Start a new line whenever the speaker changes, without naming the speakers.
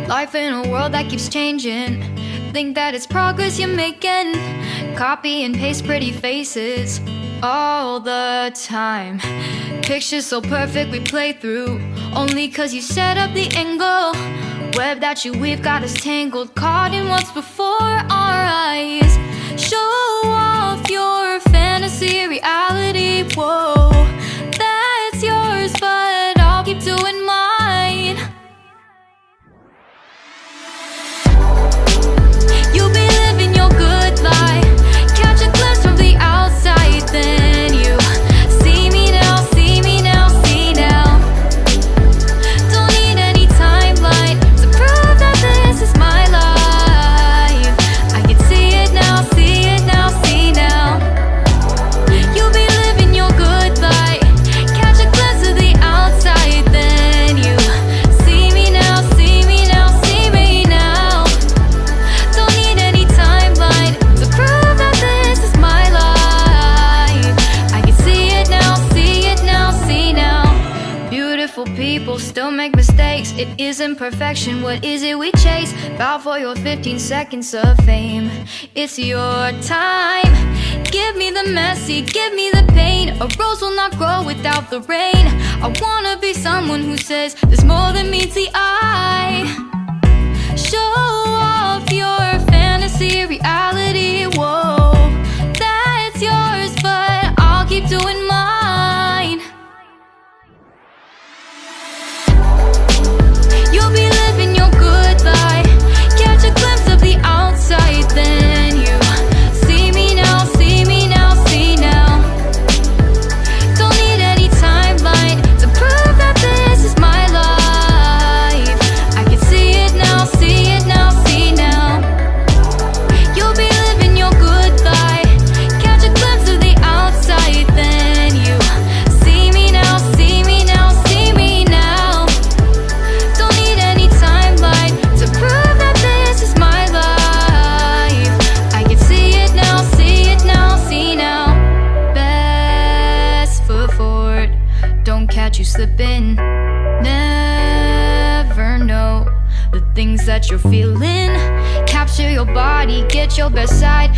Life in a world that keeps changing. Think that it's progress you're making. Copy and paste pretty faces all the time. Pictures so perfect we play through, only cause you set up the angle. Web that you weave got us tangled, caught in what's before our eyes. Show off your fantasy reality, whoa, that's yours, but I'll keep doing mine. You'll be living your good life, catch a glimpse from the outside, then you see me now, see me now, see now. Don't need any timeline to prove that this is my life. I can see it now, see it now, see now. You'll be living your good life, catch a glimpse of the outside, then you see me now, see me now, see me now. Don't need any timeline to prove that this is my life. I can see it now, see it now, see now. Beautiful people still make mistakes. It isn't perfection, what is it we chase? Bow for your 15 seconds of fame. It's your time. Give me the messy, give me the pain. A rose will not grow without the rain. I wanna be someone who says there's more than meets the eye. Show off your fantasy reality, whoa, that's yours, but I'll keep doing mine. You'll be living your good life, catch a glimpse of the outside, then you see me now, see me now, see now. Don't need any timeline to prove that this is my life. I can see it now, see it now, see now. You'll be living your good life, catch a glimpse of the outside, then you see me now, see me now, see me now. Don't need any timeline to prove that this is my life. I can see it now, see it now, see now. Best foot forward, don't catch you slipping. Never know the things that you're feeling. Capture your body, get your best side.